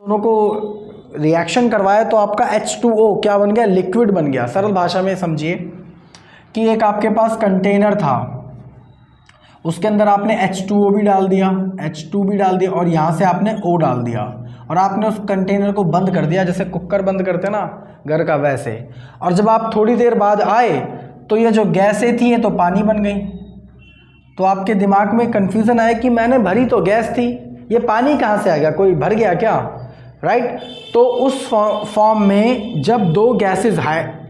दोनों को रिएक्शन करवाया तो आपका H2O क्या बन गया, लिक्विड बन गया। सरल भाषा में समझिए कि एक आपके पास कंटेनर था, उसके अंदर आपने H2O भी डाल दिया, H2 भी डाल दिया और यहाँ से आपने O डाल दिया और आपने उस कंटेनर को बंद कर दिया, जैसे कुकर बंद करते ना घर का वैसे। और जब आप थोड़ी देर बाद आए तो ये जो गैसें थी ये तो पानी बन गई। तो आपके दिमाग में कन्फ्यूज़न आया कि मैंने भरी तो गैस थी, ये पानी कहाँ से आ गया, कोई भर गया क्या, राइट। तो उस फॉर्म में जब दो गैसेज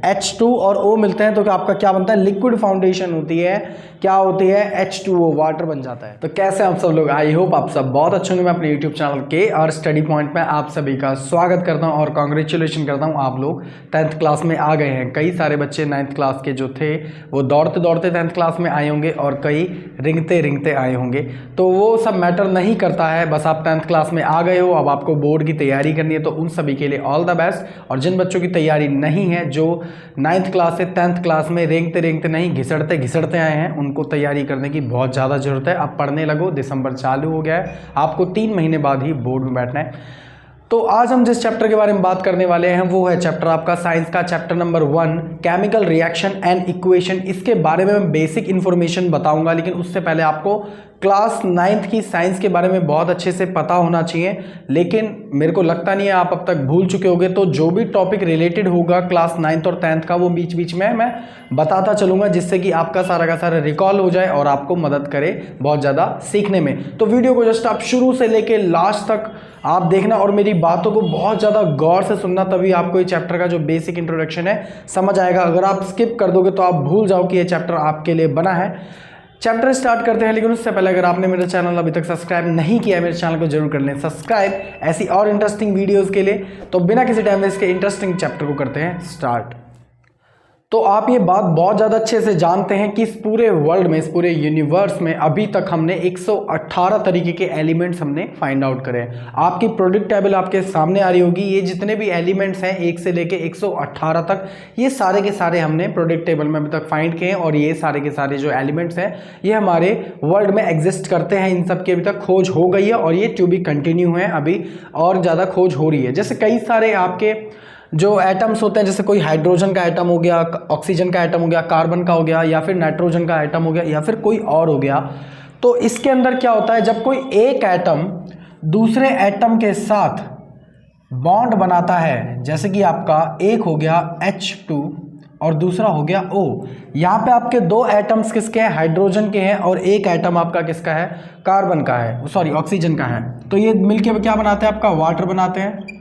H2 और O मिलते हैं तो आपका क्या बनता है, लिक्विड फाउंडेशन होती है, क्या होती है, H2O, वाटर बन जाता है। तो कैसे आप सब लोग, आई होप आप सब बहुत अच्छे होंगे। मैं अपने यूट्यूब चैनल के और स्टडी पॉइंट में आप सभी का स्वागत करता हूं और कॉन्ग्रेचुलेशन करता हूं, आप लोग 10th क्लास में आ गए हैं। कई सारे बच्चे 9th क्लास के जो थे वो दौड़ते दौड़ते 10th क्लास में आए होंगे और कई रिंगते रिंगते आए होंगे, तो वो सब मैटर नहीं करता है, बस आप 10th क्लास में आ गए हो, अब आपको बोर्ड की तैयारी करनी है, तो उन सभी के लिए ऑल द बेस्ट। और जिन बच्चों की तैयारी नहीं है, जो 9th क्लास से 10th क्लास में रेंगते रेंगते नहीं घिसड़ते घिसड़ते आए हैं, उनको तैयारी करने की बहुत ज़्यादा ज़रूरत है। अब पढ़ने लगो, दिसंबर चालू हो गया है, आपको 3 महीने बाद ही बोर्ड में बैठना है। तो आज हम जिस चैप्टर के बारे में बात करने वाले हैं वो है चैप्टर आपका साइंस का chapter number 1, chemical reaction and equation. इसके बारे में मैं बेसिक इन्फॉर्मेशन बताऊंगा, लेकिन उससे पहले आपको क्लास 9th की साइंस के बारे में बहुत अच्छे से पता होना चाहिए, लेकिन मेरे को लगता नहीं है आप अब तक भूल चुके होंगे। तो जो भी टॉपिक रिलेटेड होगा क्लास 9th और 10th का वो बीच बीच में मैं बताता चलूँगा, जिससे कि आपका सारा का सारा रिकॉल हो जाए और आपको मदद करे बहुत ज़्यादा सीखने में। तो वीडियो को जस्ट आप शुरू से लेके लास्ट तक आप देखना और मेरी बातों को बहुत ज़्यादा गौर से सुनना, तभी आपको ये चैप्टर का जो बेसिक इंट्रोडक्शन है समझ आएगा। अगर आप स्किप कर दोगे तो आप भूल जाओ कि ये चैप्टर आपके लिए बना है। चैप्टर स्टार्ट करते हैं, लेकिन उससे पहले अगर आपने मेरा चैनल अभी तक सब्सक्राइब नहीं किया है, मेरे चैनल को जरूर कर लें सब्सक्राइब ऐसी और इंटरेस्टिंग वीडियोस के लिए। तो बिना किसी टाइम वेस्ट के इंटरेस्टिंग चैप्टर को करते हैं स्टार्ट। तो आप ये बात बहुत ज़्यादा अच्छे से जानते हैं कि इस पूरे वर्ल्ड में, इस पूरे यूनिवर्स में अभी तक हमने 118 तरीके के एलिमेंट्स हमने फाइंड आउट करे हैं। आपकी प्रोडक्ट टेबल आपके सामने आ रही होगी, ये जितने भी एलिमेंट्स हैं 1 से लेके 118 तक, ये सारे के सारे हमने प्रोडक्ट टेबल में अभी तक फाइंड किए हैं। और ये सारे के सारे जो एलिमेंट्स हैं ये हमारे वर्ल्ड में एग्जिस्ट करते हैं, इन सब की अभी तक खोज हो गई है और ये टू बी कंटिन्यू है, अभी और ज़्यादा खोज हो रही है। जैसे कई सारे आपके जो एटम्स होते हैं, जैसे कोई हाइड्रोजन का एटम हो गया, ऑक्सीजन का एटम हो गया, कार्बन का हो गया, या फिर नाइट्रोजन का एटम हो गया, या फिर कोई और हो गया। तो इसके अंदर क्या होता है, जब कोई एक एटम दूसरे एटम के साथ बॉन्ड बनाता है, जैसे कि आपका एक हो गया H2 और दूसरा हो गया O, यहाँ पे आपके 2 एटम्स किसके हैं, हाइड्रोजन के हैं, और एक एटम आपका किसका है, कार्बन का है, सॉरी ऑक्सीजन का है। तो ये मिलके क्या बनाते हैं, आपका वाटर बनाते हैं,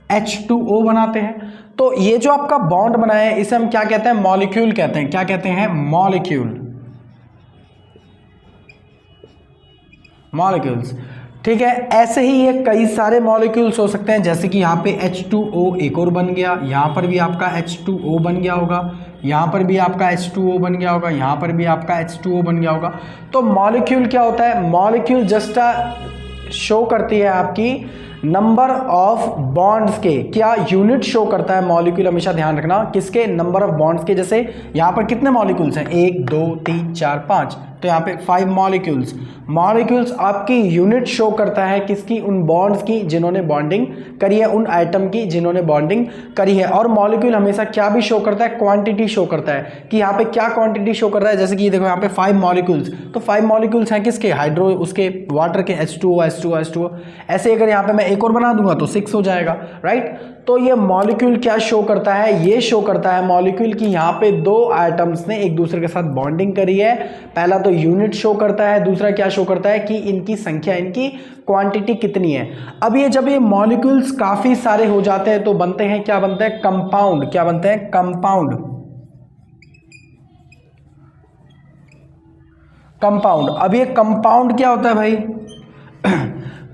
H2O बनाते हैं। तो ये जो आपका बॉन्ड बना है इसे हम क्या कहते हैं, मॉलिक्यूल कहते हैं। क्या कहते हैं, मॉलिक्यूल, मॉलिक्यूल्स, ठीक है। ऐसे ही ये कई सारे मॉलिक्यूल्स हो सकते हैं, जैसे कि यहाँ पे H2O एक और बन गया, यहाँ पर भी आपका H2O बन गया होगा, यहाँ पर भी आपका H2O बन गया होगा, यहाँ पर भी आपका H2O बन गया होगा। तो मॉलिक्यूल क्या होता है, मॉलिक्यूल जस्ट शो करती है आपकी नंबर ऑफ बॉन्ड्स के, क्या यूनिट शो करता है मॉलिक्यूल, हमेशा ध्यान रखना, किसके, नंबर ऑफ बॉन्ड्स के। जैसे यहाँ पर कितने मॉलिक्यूल्स हैं, 1 2 3 4 5, तो यहाँ पे 5 मॉलिक्यूल्स। मॉलिक्यूल्स आपकी यूनिट शो करता है किसकी, उन बॉन्ड्स की जिन्होंने बॉन्डिंग करी है, उन आइटम की जिन्होंने बॉन्डिंग करी है। और मॉलिक्यूल हमेशा क्या भी शो करता है, क्वांटिटी शो करता है, कि यहाँ पे क्या क्वांटिटी शो कर रहा है। जैसे कि देखो यहाँ पे 5 मॉलिक्यूल्स, तो 5 मॉलिक्यूल्स हैं किसके, हाइड्रो, उसके वाटर के, H2O H2O H2O। ऐसे अगर यहाँ पे मैं एक और बना दूंगा तो 6 हो जाएगा, राइट। तो ये मॉलिक्यूल क्या शो करता है, ये शो करता है मॉलिक्यूल की यहाँ पे 2 आइटम्स ने एक दूसरे के साथ बॉन्डिंग करी है। पहला तो यूनिट शो करता है, दूसरा क्या शो करता है कि इनकी संख्या, इनकी क्वांटिटी कितनी है। अब ये जब ये मॉलिक्यूल्स काफी सारे हो जाते हैं तो बनते हैं, क्या बनते हैं, कंपाउंड। क्या बनते हैं, कंपाउंड, कंपाउंड। अब ये कंपाउंड क्या होता है भाई,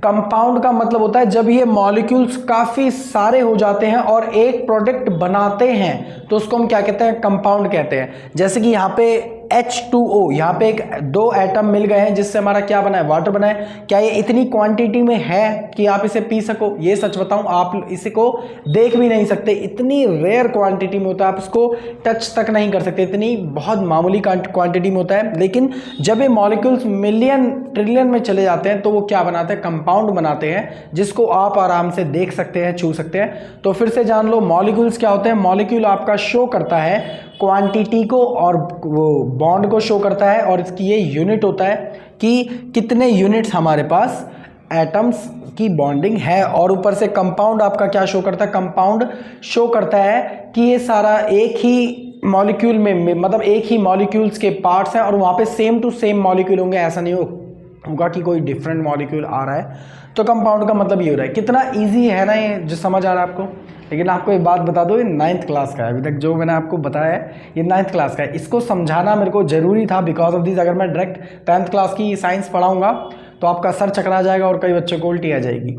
कंपाउंड का मतलब होता है जब ये मॉलिक्यूल्स काफी सारे हो जाते हैं और एक प्रोडक्ट बनाते हैं तो उसको हम क्या कहते हैं, कंपाउंड कहते हैं। जैसे कि यहाँ पे H2O, यहाँ पे एक दो एटम मिल गए हैं जिससे हमारा क्या बना है, वाटर बना है। क्या ये इतनी क्वांटिटी में है कि आप इसे पी सको? ये सच बताऊं, आप इसी को देख भी नहीं सकते, इतनी रेयर क्वांटिटी में होता है, आप इसको टच तक नहीं कर सकते, इतनी बहुत मामूली क्वांटिटी में होता है। लेकिन जब ये मॉलिक्यूल्स मिलियन ट्रिलियन में चले जाते हैं तो वो क्या बनाते हैं, कंपाउंड बनाते हैं, जिसको आप आराम से देख सकते हैं, छू सकते हैं। तो फिर से जान लो मॉलिक्यूल्स क्या होते हैं। मॉलिक्यूल आपका शो करता है क्वांटिटी को और वो बॉन्ड को शो करता है, और इसकी ये यूनिट होता है कि कितने यूनिट्स हमारे पास एटम्स की बॉन्डिंग है। और ऊपर से कंपाउंड आपका क्या शो करता है, कंपाउंड शो करता है कि ये सारा एक ही मॉलिक्यूल में मतलब एक ही मॉलिक्यूल्स के पार्ट्स हैं और वहाँ पे सेम टू सेम मॉलिक्यूल होंगे, ऐसा नहीं होगा कि कोई डिफरेंट मॉलिक्यूल आ रहा है। तो कंपाउंड का मतलब ये हो रहा है। कितना इजी है ना ये, जो समझ आ रहा है आपको। लेकिन आपको एक बात बता दो, ये 9th क्लास का है, अभी तक जो मैंने आपको बताया है ये 9th क्लास का है। इसको समझाना मेरे को ज़रूरी था बिकॉज ऑफ दिस। अगर मैं डायरेक्ट 10th क्लास की साइंस पढ़ाऊँगा तो आपका सर चकरा जाएगा और कई बच्चों को उल्टी आ जाएगी।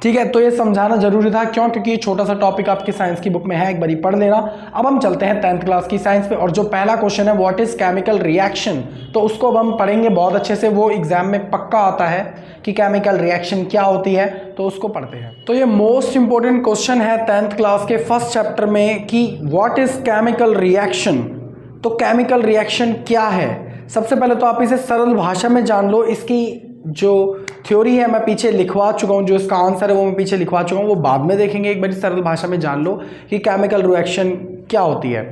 ठीक है, तो ये समझाना जरूरी था। क्यों? क्योंकि ये छोटा सा टॉपिक आपकी साइंस की बुक में है, एक बारी पढ़ लेना। अब हम चलते हैं 10th क्लास की साइंस पे, और जो पहला क्वेश्चन है व्हाट इज केमिकल रिएक्शन, तो उसको अब हम पढ़ेंगे बहुत अच्छे से। वो एग्जाम में पक्का आता है कि केमिकल रिएक्शन क्या होती है, तो उसको पढ़ते हैं। तो ये मोस्ट इंपॉर्टेंट क्वेश्चन है 10th क्लास के फर्स्ट चैप्टर में कि व्हाट इज केमिकल रिएक्शन। तो केमिकल रिएक्शन क्या है? सबसे पहले तो आप इसे सरल भाषा में जान लो। इसकी जो थ्योरी है मैं पीछे लिखवा चुका हूँ, जो इसका आंसर है वो मैं पीछे लिखवा चुका हूँ, वो बाद में देखेंगे। एक बार सरल भाषा में जान लो कि केमिकल रिएक्शन क्या होती है।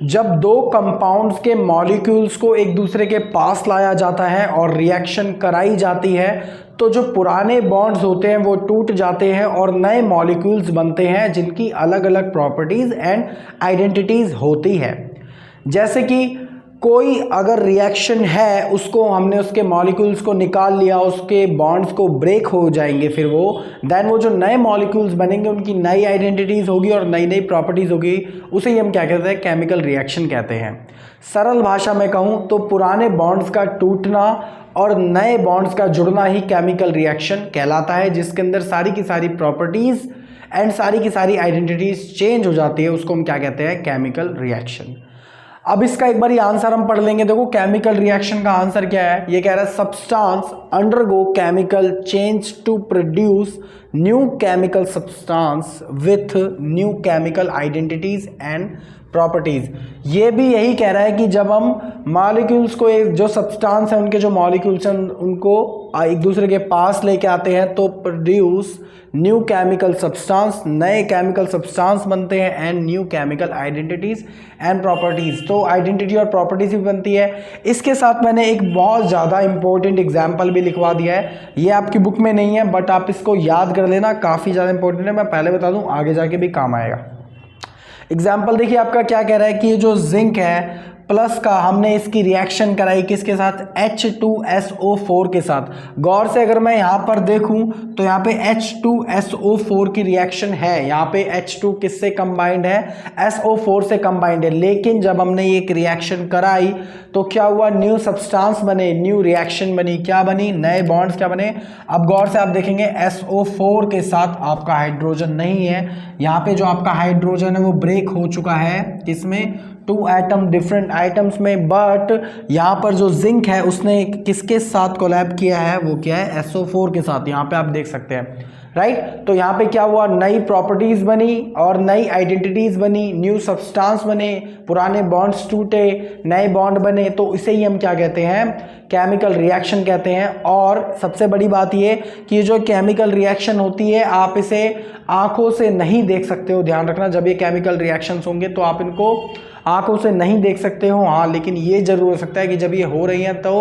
जब दो कंपाउंड्स के मॉलिक्यूल्स को एक दूसरे के पास लाया जाता है और रिएक्शन कराई जाती है, तो जो पुराने बॉन्ड्स होते हैं वो टूट जाते हैं और नए मॉलिक्यूल्स बनते हैं जिनकी अलग अलग प्रॉपर्टीज़ एंड आइडेंटिटीज़ होती है। जैसे कि कोई अगर रिएक्शन है, उसको हमने उसके मॉलिक्यूल्स को निकाल लिया, उसके बॉन्ड्स को ब्रेक हो जाएंगे, फिर वो जो नए मॉलिक्यूल्स बनेंगे उनकी नई आइडेंटिटीज़ होगी और नई नई प्रॉपर्टीज़ होगी। उसे ही हम क्या कहते हैं, केमिकल रिएक्शन कहते हैं। सरल भाषा में कहूँ तो पुराने बॉन्ड्स का टूटना और नए बॉन्ड्स का जुड़ना ही केमिकल रिएक्शन कहलाता है, जिसके अंदर सारी की सारी प्रॉपर्टीज़ एंड सारी की सारी आइडेंटिटीज़ चेंज हो जाती है। उसको हम क्या कहते हैं, केमिकल रिएक्शन। अब इसका एक बार आंसर हम पढ़ लेंगे। देखो केमिकल रिएक्शन का आंसर क्या है, ये कह रहा है substance undergo chemical change to produce new chemical substance with new chemical identities and properties. ये भी यही कह रहा है कि जब हम मॉलिक्यूल्स को, जो सब्सटेंस है उनके जो मॉलिक्यूल्स हैं उनको एक दूसरे के पास लेके आते हैं तो प्रोड्यूस न्यू केमिकल सब्सटेंस, नए केमिकल सब्सटेंस बनते हैं and new chemical identities and properties. तो आइडेंटिटी और प्रॉपर्टीज भी बनती है। इसके साथ मैंने एक बहुत ज़्यादा इंपॉर्टेंट एग्जाम्पल भी लिखवा दिया है, ये आपकी बुक में नहीं है बट आप इसको याद कर लेना, काफ़ी ज़्यादा इंपॉर्टेंट है। मैं पहले बता दूँ, आगे जाके भी काम आएगा। एग्जाम्पल देखिए आपका क्या कह रहा है कि ये जो जिंक है प्लस का, हमने इसकी रिएक्शन कराई किसके साथ, H2SO4 के साथ। गौर से अगर मैं यहाँ पर देखूँ तो यहाँ पे H2SO4 की रिएक्शन है, यहाँ पे H2 किससे कंबाइंड है, SO4 से कंबाइंड है। लेकिन जब हमने एक रिएक्शन कराई तो क्या हुआ, न्यू सब्सटेंस बने, न्यू रिएक्शन बनी, क्या बनी, नए बॉन्ड्स क्या बने। अब गौर से आप देखेंगे SO4 के साथ आपका हाइड्रोजन नहीं है, यहाँ पे जो आपका हाइड्रोजन है वो ब्रेक हो चुका है, किसमें, 2 एटम डिफरेंट आइटम्स में। बट यहाँ पर जो जिंक है उसने किसके साथ कोलैब किया है, वो क्या है, SO4 के साथ। यहाँ पे आप देख सकते हैं, राइट। तो यहाँ पे क्या हुआ, नई प्रॉपर्टीज बनी और नई आइडेंटिटीज बनी, न्यू सब्सटेंस बने, पुराने बॉन्ड्स टूटे, नए बॉन्ड बने। तो इसे ही हम क्या कहते हैं, केमिकल रिएक्शन कहते हैं। और सबसे बड़ी बात ये कि जो केमिकल रिएक्शन होती है आप इसे आंखों से नहीं देख सकते हो, ध्यान रखना। जब ये केमिकल रिएक्शंस होंगे तो आप इनको आंखों से नहीं देख सकते हो, हाँ, लेकिन ये जरूर हो सकता है कि जब ये हो रही हैं तो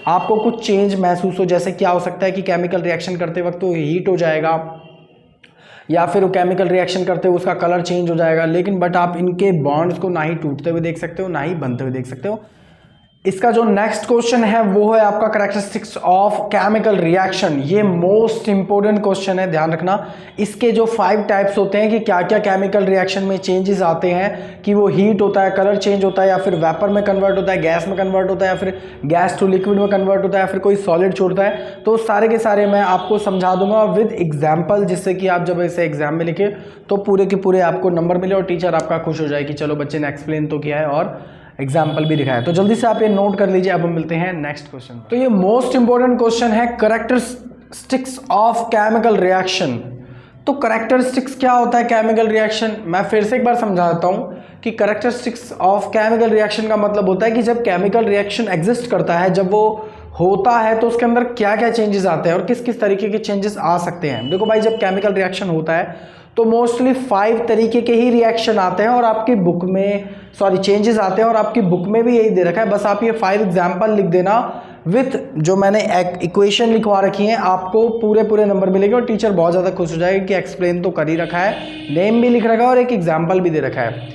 आपको कुछ चेंज महसूस हो। जैसे क्या हो सकता है कि केमिकल रिएक्शन करते वक्त तो हीट हो जाएगा या फिर वो केमिकल रिएक्शन करते हुए उसका कलर चेंज हो जाएगा, लेकिन बट आप इनके बॉन्ड्स को ना ही टूटते हुए देख सकते हो ना ही बनते हुए देख सकते हो। इसका जो नेक्स्ट क्वेश्चन है वो है आपका कैरेक्टरिस्टिक्स ऑफ केमिकल रिएक्शन। ये मोस्ट इंपोर्टेंट क्वेश्चन है, ध्यान रखना। इसके जो 5 टाइप्स होते हैं कि क्या क्या केमिकल रिएक्शन में चेंजेस आते हैं, कि वो हीट होता है, कलर चेंज होता है, या फिर वेपर में कन्वर्ट होता है, गैस में कन्वर्ट होता है, या फिर गैस टू लिक्विड में कन्वर्ट होता है, या फिर कोई सॉलिड छोड़ता है। तो सारे के सारे मैं आपको समझा दूंगा विद एग्जाम्पल, जिससे कि आप जब इसे एग्जाम में लिखे तो पूरे के पूरे आपको नंबर मिले और टीचर आपका खुश हो जाए कि चलो बच्चे ने एक्सप्लेन तो किया है और एग्जाम्पल भी दिखाया। तो जल्दी से आप ये नोट कर लीजिए। अब हम मिलते हैं नेक्स्ट क्वेश्चन। तो ये मोस्ट इंपॉर्टेंट क्वेश्चन है, कैरेक्टरिस्टिक्स ऑफ केमिकल रिएक्शन। तो कैरेक्टरिस्टिक्स क्या होता है केमिकल रिएक्शन, मैं फिर से एक बार समझाता हूँ कि कैरेक्टरिस्टिक्स ऑफ केमिकल रिएक्शन का मतलब होता है कि जब केमिकल रिएक्शन एग्जिस्ट करता है, जब वो होता है तो उसके अंदर क्या क्या चेंजेस आते हैं और किस किस तरीके के चेंजेस आ सकते हैं। देखो भाई, जब केमिकल रिएक्शन होता है तो मोस्टली 5 तरीके के ही रिएक्शन आते हैं और आपकी बुक में चेंजेस आते हैं और आपकी बुक में भी यही दे रखा है। बस आप ये 5 एग्जाम्पल लिख देना विथ जो मैंने इक्वेशन लिखवा रखी है, आपको पूरे नंबर मिलेंगे और टीचर बहुत ज़्यादा खुश हो जाएगी कि एक्सप्लेन तो कर ही रखा है, नेम भी लिख रखा है और एक एग्जाम्पल भी दे रखा है।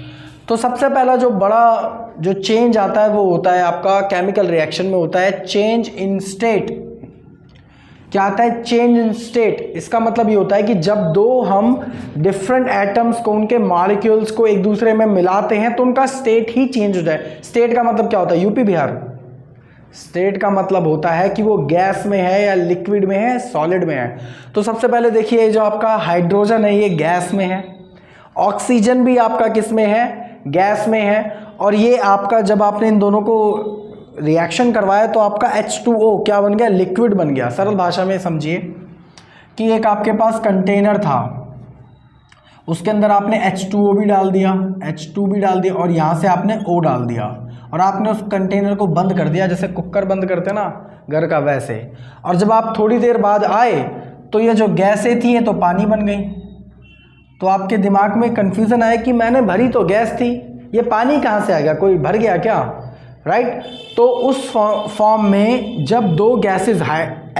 तो सबसे पहला जो बड़ा जो चेंज आता है वो होता है आपका केमिकल रिएक्शन में होता है चेंज इन स्टेट। क्या आता है? Change in state. इसका मतलब ये होता है कि जब दो हम डिफरेंट एटम्स को, उनके मॉलिक्यूल्स को एक दूसरे में मिलाते हैं तो उनका स्टेट ही चेंज हो जाए। स्टेट का मतलब क्या होता है? यूपी बिहार। स्टेट का मतलब होता है कि वो गैस में है या लिक्विड में है, सॉलिड में है। तो सबसे पहले देखिए, जो आपका हाइड्रोजन है ये गैस में है, ऑक्सीजन भी आपका किस में है? गैस में है। और ये आपका जब आपने इन दोनों को रिएक्शन करवाया तो आपका H2O क्या बन गया? लिक्विड बन गया। सरल भाषा में समझिए कि एक आपके पास कंटेनर था, उसके अंदर आपने H2O भी डाल दिया, H2 भी डाल दिया और यहाँ से आपने O डाल दिया और आपने उस कंटेनर को बंद कर दिया, जैसे कुकर बंद करते हैं ना घर का, वैसे। और जब आप थोड़ी देर बाद आए तो ये जो गैसें थी ये तो पानी बन गई। तो आपके दिमाग में कन्फ्यूज़न आया कि मैंने भरी तो गैस थी, ये पानी कहाँ से आ गया? कोई भर गया क्या? राइट। तो उस फॉर्म में जब दो गैसेज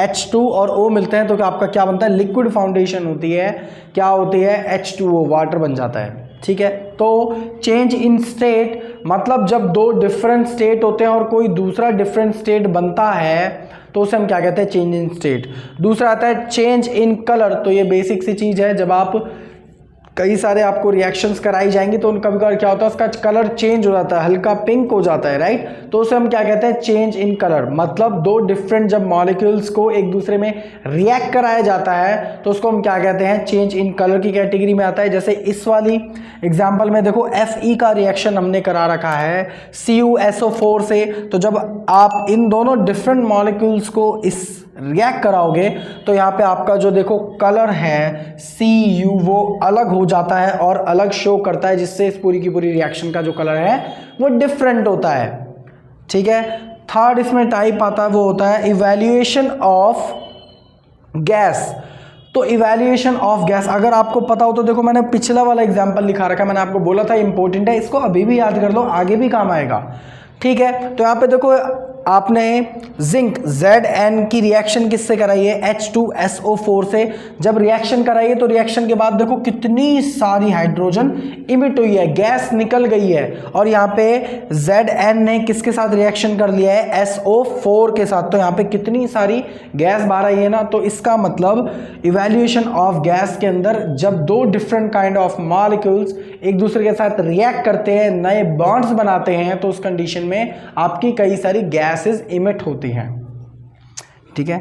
H2 और O मिलते हैं तो आपका क्या बनता है? लिक्विड फाउंडेशन होती है। क्या होती है? H2O, वाटर बन जाता है। ठीक है। तो चेंज इन स्टेट मतलब जब दो डिफरेंट स्टेट होते हैं और कोई दूसरा डिफरेंट स्टेट बनता है तो उसे हम क्या कहते हैं? Change in state. दूसरा आता है चेंज इन कलर। तो ये बेसिक सी चीज़ है, जब आप कई सारे आपको रिएक्शंस कराई जाएंगी तो उनका कभी क्या होता है? उसका कलर चेंज हो जाता है, हल्का पिंक हो जाता है, राइट। तो उसे हम क्या कहते हैं? Change in colour. मतलब दो डिफरेंट जब मॉलिक्यूल्स को एक दूसरे में रिएक्ट कराया जाता है तो उसको हम क्या कहते हैं? चेंज इन कलर की कैटेगरी में आता है। जैसे इस वाली एग्जाम्पल में देखो, Fe का रिएक्शन हमने करा रखा है CuSO4 से। तो जब आप इन दोनों डिफरेंट मॉलिक्यूल्स को इस रिएक्ट कराओगे तो यहाँ पे आपका जो देखो कलर है Cu वो अलग हो जाता है और अलग शो करता है, जिससे इस पूरी की पूरी रिएक्शन का जो कलर है वो डिफरेंट होता है। ठीक है। थर्ड इसमें टाइप आता है, वो होता है इवैल्यूएशन ऑफ गैस। तो इवैल्यूएशन ऑफ गैस अगर आपको पता हो तो देखो, मैंने पिछला वाला एग्जांपल लिखा रखा है, मैंने आपको बोला था इंपॉर्टेंट है, इसको अभी भी याद कर लो, आगे भी काम आएगा। ठीक है। तो यहाँ पे देखो, आपने जिंक Zn की रिएक्शन किससे कराई है? H2SO4 से। जब रिएक्शन कराई है तो रिएक्शन के बाद देखो कितनी सारी हाइड्रोजन इमिट हुई है, गैस निकल गई है। और यहाँ पे Zn ने किसके साथ रिएक्शन कर लिया है? SO4 के साथ। तो यहाँ पे कितनी सारी गैस बाहर आई है ना। तो इसका मतलब इवैल्यूएशन ऑफ गैस के अंदर जब दो डिफरेंट काइंड ऑफ मॉलिक्यूल्स एक दूसरे के साथ रिएक्ट करते हैं, नए बॉन्ड्स बनाते हैं, तो उस कंडीशन में आपकी कई सारी गैसेस इमिट होती हैं। ठीक है।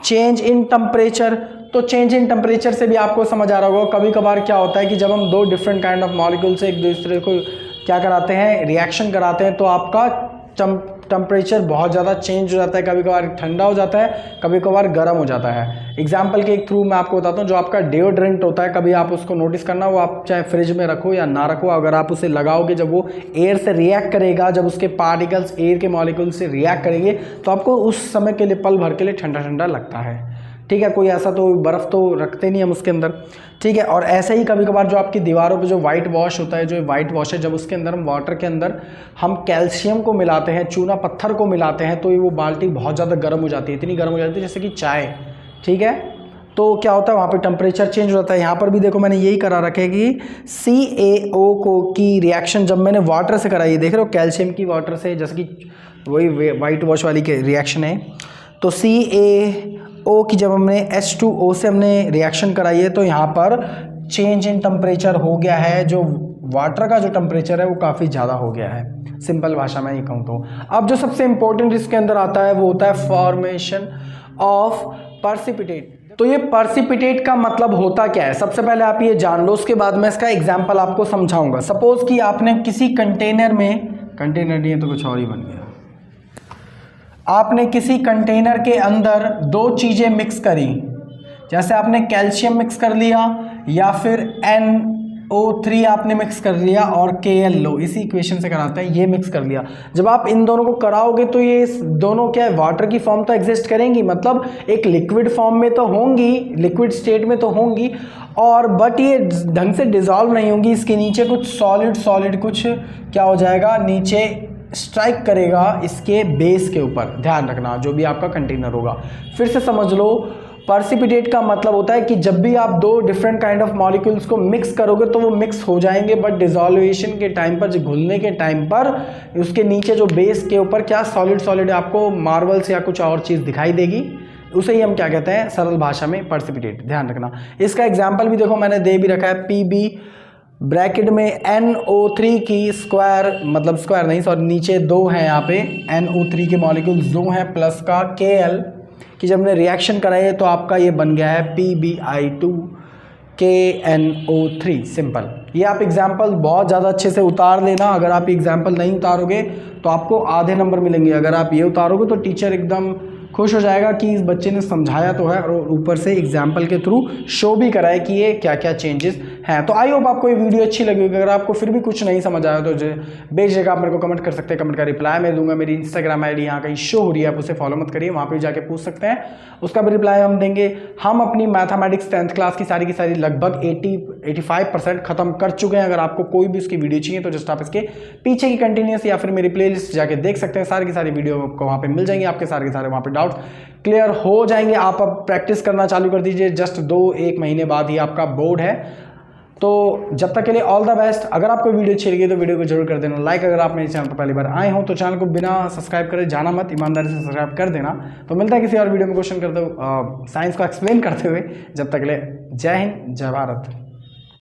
Change in temperature. तो चेंज इन टेम्परेचर से भी आपको समझ आ रहा होगा, कभी कभार क्या होता है कि जब हम दो डिफरेंट काइंड ऑफ मॉलिक्यूल से एक दूसरे को क्या कराते हैं? रिएक्शन कराते हैं, तो आपका टेम्परेचर बहुत ज़्यादा चेंज हो जाता है। कभी कभार ठंडा हो जाता है, कभी कभार गर्म हो जाता है। एग्जाम्पल के थ्रू मैं आपको बताता हूँ, जो आपका डिओड्रेंट होता है, कभी आप उसको नोटिस करना, वो आप चाहे फ्रिज में रखो या ना रखो, अगर आप उसे लगाओगे, जब वो एयर से रिएक्ट करेगा, जब उसके पार्टिकल्स एयर के मॉलिक्यूल से रिएक्ट करेंगे तो आपको उस समय के लिए, पल भर के लिए ठंडा ठंडा लगता है। ठीक है। कोई ऐसा तो बर्फ़ तो रखते नहीं हम उसके अंदर। ठीक है। और ऐसे ही कभी कभार जो आपकी दीवारों पे जो वाइट वॉश होता है, जो वाइट वॉश है, जब उसके अंदर हम वाटर के अंदर हम कैल्शियम को मिलाते हैं, चूना पत्थर को मिलाते हैं, तो ये वो बाल्टी बहुत ज़्यादा गर्म हो जाती है, इतनी गर्म हो जाती है जैसे कि चाय। ठीक है। तो क्या होता है, वहाँ पे टेम्परेचर चेंज हो जाता है। यहाँ पर भी देखो मैंने यही करा रखा है कि CaO को की रिएक्शन जब मैंने वाटर से कराई है, देख रहे हो, कैल्शियम की वाटर से, जैसे कि वही वाइट वॉश वाली के रिएक्शन है। तो CaO की जब हमने H2O से हमने रिएक्शन कराई है तो यहाँ पर चेंज इन टेम्परेचर हो गया है, जो वाटर का जो टेम्परेचर है वो काफ़ी ज़्यादा हो गया है, सिंपल भाषा में ही कहूँ तो। अब जो सबसे इम्पोर्टेंट इसके अंदर आता है वो होता है फॉर्मेशन ऑफ पर्सिपिटेट। तो ये पर्सिपिटेट का मतलब होता क्या है, सबसे पहले आप ये जान लो, उसके बाद मैं इसका एग्जाम्पल आपको समझाऊंगा। सपोज कि आपने किसी कंटेनर में कंटेनर नहीं है तो कुछ और ही बन गया। आपने किसी कंटेनर के अंदर दो चीज़ें मिक्स करी, जैसे आपने कैल्शियम मिक्स कर लिया या फिर NO3 आपने मिक्स कर लिया और KL लो, इसी इक्वेशन से कराते हैं, ये मिक्स कर लिया। जब आप इन दोनों को कराओगे तो ये दोनों क्या है, वाटर की फॉर्म तो एग्जिस्ट करेंगी, मतलब एक लिक्विड फॉर्म में तो होंगी, लिक्विड स्टेट में तो होंगी, और बट ये ढंग से डिजॉल्व नहीं होंगी। इसके नीचे कुछ सॉलिड कुछ क्या हो जाएगा, नीचे स्ट्राइक करेगा इसके बेस के ऊपर। ध्यान रखना जो भी आपका कंटेनर होगा। फिर से समझ लो, पर्सिपिटेट का मतलब होता है कि जब भी आप दो डिफरेंट काइंड ऑफ मॉलिक्यूल्स को मिक्स करोगे तो वो मिक्स हो जाएंगे, बट डिसोल्यूशन के टाइम पर, घुलने के टाइम पर उसके नीचे जो बेस के ऊपर क्या सॉलिड आपको मार्बल्स या कुछ और चीज़ दिखाई देगी, उसे ही हम क्या कहते हैं सरल भाषा में पर्सिपिटेट। ध्यान रखना। इसका एग्जाम्पल भी देखो मैंने दे भी रखा है, PB ब्रैकेट में NO3 की स्क्वायर, मतलब स्क्वायर नहीं सॉरी, नीचे दो हैं यहाँ पे NO3 के मॉलिक्यूल्स दो हैं, प्लस का KL कि जब हमने रिएक्शन कराई है तो आपका ये बन गया है PbI2KNO3। सिंपल। ये आप एग्जाम्पल बहुत ज़्यादा अच्छे से उतार लेना। अगर आप एग्जाम्पल नहीं उतारोगे तो आपको आधे नंबर मिलेंगे, अगर आप ये उतारोगे तो टीचर एकदम खुश हो जाएगा कि इस बच्चे ने समझाया तो है और ऊपर से एग्जाम्पल के थ्रू शो भी कराए कि ये क्या क्या चेंजेस हैं। तो आई होप आपको ये वीडियो अच्छी लगी होगी। अगर आपको फिर भी कुछ नहीं समझ आया तो बेझिझक आप मेरे को कमेंट कर सकते हैं, कमेंट का रिप्लाई मैं दूंगा। मेरी इंस्टाग्राम ID यहाँ कहीं शो हो रही है, आप उसे फॉलो मत करिए, वहाँ पर जाके पूछ सकते हैं, उसका भी रिप्लाई हम देंगे। हम अपनी मैथमेटिक्स 10th क्लास की सारी लगभग 80-85% खत्म कर चुके हैं। अगर आपको कोई भी उसकी वीडियो चाहिए तो जस्ट आप इसके पीछे की कंटिन्यूस या फिर मेरी प्लेलिस्ट जाके देख सकते हैं। सारी की सारी वीडियो आपको वहाँ पे मिल जाएंगे, आपके सारे वहाँ पे डाउट क्लियर हो जाएंगे। आप अब प्रैक्टिस करना चालू कर दीजिए, जस्ट 2-1 महीने बाद ही आपका बोर्ड है। तो जब तक के लिए ऑल द बेस्ट। अगर आपको वीडियो अच्छी लगी तो वीडियो को जरूर कर देना लाइक। अगर आप मेरे चैनल पर पहली बार आए हो तो चैनल को बिना सब्सक्राइब करे जाना मत, ईमानदारी से सब्सक्राइब कर देना। तो मिलता है किसी और वीडियो में क्वेश्चन करते हुए, साइंस को एक्सप्लेन करते हुए। जब तक के लिए जय हिंद, जय भारत।